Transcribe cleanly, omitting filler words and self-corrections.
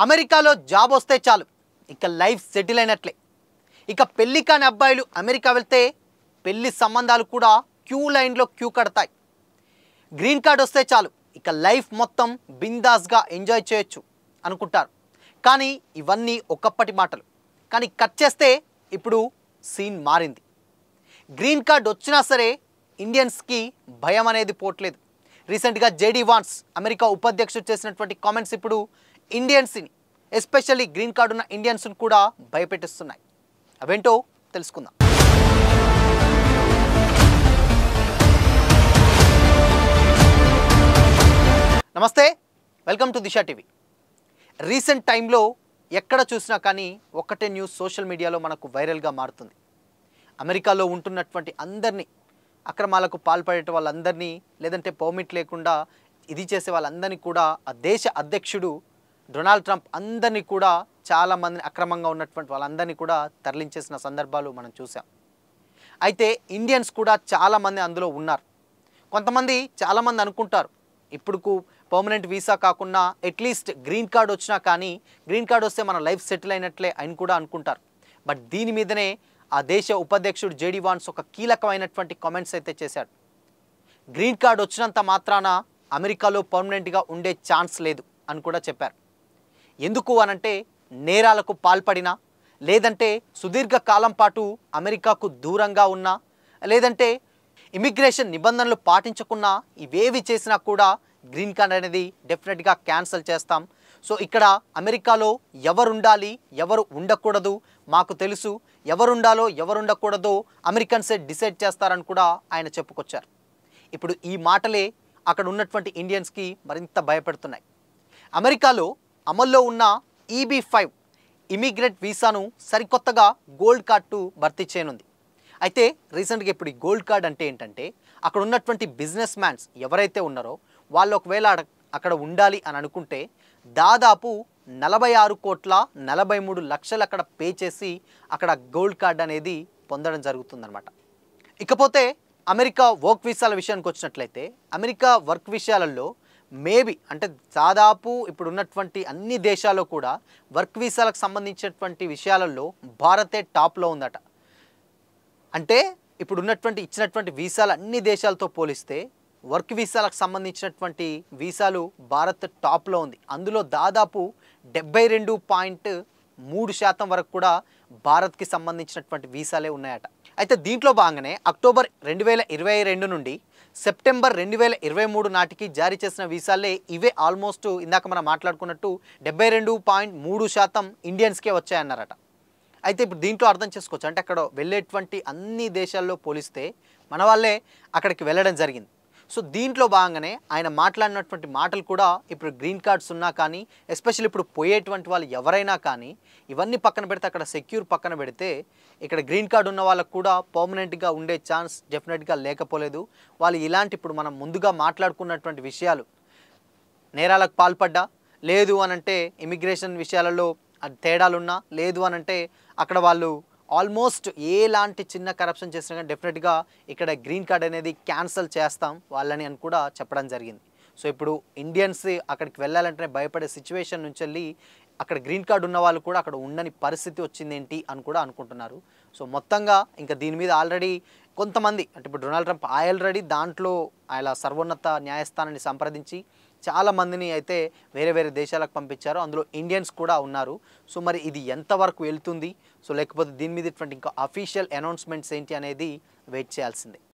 అమెరికాలో జాబ్ వస్తే చాలు ఇక లైఫ్ సెటిల్ అయినట్లే. ఇక పెళ్లి కాని అబ్బాయిలు అమెరికా వెళ్తే పెళ్లి సంబంధాలు కూడా క్యూ కడతాయి. గ్రీన్ కార్డ్ వస్తే చాలు ఇక లైఫ్ మొత్తం బిందాస్గా ఎంజాయ్ చేయొచ్చు అనుకుంటారు. కానీ ఇవన్నీ ఒకప్పటి మాటలు. కానీ కట్ చేస్తే ఇప్పుడు సీన్ మారింది. గ్రీన్ కార్డ్ వచ్చినా సరే ఇండియన్స్కి భయం అనేది పోట్లేదు. రీసెంట్గా జేడీ వాన్స్ అమెరికా ఉపాధ్యక్షుడు చేసినటువంటి కామెంట్స్ ఇప్పుడు ఇండియన్స్ని, ఎస్పెషల్లీ గ్రీన్ కార్డు ఉన్న ఇండియన్స్ని కూడా భయపెట్టిస్తున్నాయి. అవేంటో తెలుసుకుందాం. నమస్తే, welcome to Disha TV. Recent టైంలో ఎక్కడ చూసినా కానీ ఒక్కటే న్యూస్ సోషల్ మీడియాలో మనకు వైరల్గా మారుతుంది. అమెరికాలో ఉంటున్నటువంటి అందరినీ, అక్రమాలకు పాల్పడే వాళ్ళందరినీ, లేదంటే పర్మిట్ లేకుండా ఇది చేసే వాళ్ళందరినీ కూడా ఆ దేశ అధ్యక్షుడు డొనాల్డ్ ట్రంప్ అందరినీ కూడా చాలామందిని, అక్రమంగా ఉన్నటువంటి వాళ్ళందరినీ కూడా తరలించేసిన సందర్భాలు మనం చూసాం. అయితే ఇండియన్స్ కూడా చాలామంది అందులో ఉన్నారు. కొంతమంది చాలామంది అనుకుంటారు ఇప్పుడు పర్మనెంట్ వీసా కాకుండా అట్లీస్ట్ గ్రీన్ కార్డ్ వచ్చినా కానీ, గ్రీన్ కార్డ్ వస్తే మన లైఫ్ సెటిల్ అయినట్లే అని కూడా అనుకుంటారు. బట్ దీని మీదనే ఆ దేశ ఉపాధ్యక్షుడు జేడీ వాన్స్ ఒక కీలకమైనటువంటి కామెంట్స్ అయితే చేశాడు. గ్రీన్ కార్డ్ వచ్చినంత మాత్రాన అమెరికాలో పర్మనెంట్గా ఉండే ఛాన్స్ లేదు అని కూడా చెప్పారు. ఎందుకు అనంటే నేరాలకు పాల్పడినా, లేదంటే సుదీర్ఘ కాలం పాటు అమెరికాకు దూరంగా ఉన్నా, లేదంటే ఇమిగ్రేషన్ నిబంధనలు పాటించకున్నా, ఇవేవి చేసినా కూడా గ్రీన్ కార్డ్ అనేది డెఫినెట్గా క్యాన్సిల్ చేస్తాం. సో ఇక్కడ అమెరికాలో ఎవరు ఉండాలి, ఎవరు ఉండకూడదు మాకు తెలుసు, ఎవరు ఉండాలో ఎవరు ఉండకూడదో అమెరికన్సే డిసైడ్ చేస్తారని కూడా ఆయన చెప్పుకొచ్చారు. ఇప్పుడు ఈ మాటలే అక్కడ ఉన్నటువంటి ఇండియన్స్కి మరింత భయపెడుతున్నాయి. అమెరికాలో అమల్లో ఉన్న EB-5 ఇమిగ్రెంట్ వీసాను సరికొత్తగా గోల్డ్ కార్డు భర్తీ చేయనుంది. అయితే రీసెంట్గా ఇప్పుడు ఈ గోల్డ్ కార్డ్ అంటే ఏంటంటే, అక్కడ ఉన్నటువంటి బిజినెస్ మ్యాన్స్ ఎవరైతే ఉన్నారో వాళ్ళు ఒకవేళ అక్కడ ఉండాలి అని అనుకుంటే దాదాపు 46,43,00,000 అక్కడ పే చేసి అక్కడ గోల్డ్ కార్డ్ అనేది పొందడం జరుగుతుందన్నమాట. ఇకపోతే అమెరికా వర్క్ వీసాల విషయానికి వచ్చినట్లయితే, అమెరికా వర్క్ విషయాలలో మేబీ అంటే దాదాపు ఇప్పుడు ఉన్నటువంటి అన్ని దేశాల్లో కూడా వర్క్ వీసాలకు సంబంధించినటువంటి విషయాలలో భారతే టాప్లో ఉందట. అంటే ఇప్పుడు ఉన్నటువంటి ఇచ్చినటువంటి వీసాలు అన్ని దేశాలతో పోలిస్తే వర్క్ వీసాలకు సంబంధించినటువంటి వీసాలు భారత్ టాప్లో ఉంది. అందులో దాదాపు 72.3% వరకు కూడా భారత్కి సంబంధించినటువంటి వీసాలే ఉన్నాయట. అయితే దీంట్లో భాగంగానే అక్టోబర్ 2022 నుండి సెప్టెంబర్ 2023 నాటికి జారీ చేసిన వీసాలే ఇవే. ఆల్మోస్ట్ ఇందాక మనం మాట్లాడుకున్నట్టు 72.3% ఇండియన్స్కే వచ్చాయన్నారట. అయితే ఇప్పుడు దీంట్లో అర్థం చేసుకోవచ్చు, అంటే అక్కడ వెళ్ళేటువంటి అన్ని దేశాల్లో పోలిస్తే మన వాళ్ళే అక్కడికి వెళ్ళడం జరిగింది. సో దీంట్లో భాగంగానే ఆయన మాట్లాడినటువంటి మాటలు కూడా ఇప్పుడు గ్రీన్ కార్డ్స్ ఉన్నా కానీ, ఎస్పెషల్లీ ఇప్పుడు పోయేటువంటి వాళ్ళు ఎవరైనా కానీ, ఇవన్నీ పక్కన పెడితే, అక్కడ సెక్యూర్ పక్కన పెడితే, ఇక్కడ గ్రీన్ కార్డ్ ఉన్న వాళ్ళకు కూడా పర్మనెంట్గా ఉండే ఛాన్స్ డెఫినెట్గా లేకపోలేదు. వాళ్ళు ఇలాంటి ఇప్పుడు మనం ముందుగా మాట్లాడుకున్నటువంటి విషయాలు, నేరాలకు పాల్పడ్డా, లేదు అనంటే ఇమిగ్రేషన్ విషయాలలో తేడాలున్నా, లేదు అనంటే అక్కడ వాళ్ళు ఆల్మోస్ట్ ఎలాంటి చిన్న కరప్షన్ చేసినా కానీ డెఫినెట్గా ఇక్కడ గ్రీన్ కార్డ్ అనేది క్యాన్సిల్ చేస్తాం వాళ్ళని అని కూడా చెప్పడం జరిగింది. సో ఇప్పుడు ఇండియన్స్ అక్కడికి వెళ్ళాలంటే భయపడే సిచ్యువేషన్ నుంచి వెళ్ళి అక్కడ గ్రీన్ కార్డ్ ఉన్న వాళ్ళు కూడా అక్కడ ఉండని పరిస్థితి వచ్చిందేంటి అని కూడా అనుకుంటున్నారు. సో మొత్తంగా ఇంకా దీని మీద ఆల్రెడీ కొంతమంది, అంటే ఇప్పుడు డొనాల్డ్ ట్రంప్ ఆల్రెడీ దాంట్లో ఆయన సర్వోన్నత న్యాయస్థానాన్ని సంప్రదించి చాలామందిని అయితే వేరే వేరే దేశాలకు పంపించారు. అందులో ఇండియన్స్ కూడా ఉన్నారు. సో మరి ఇది ఎంతవరకు వెళ్తుంది, సో లేకపోతే దీని మీద ఇంకా అఫీషియల్ అనౌన్స్మెంట్స్ ఏంటి అనేది వెయిట్ చేయాల్సిందే.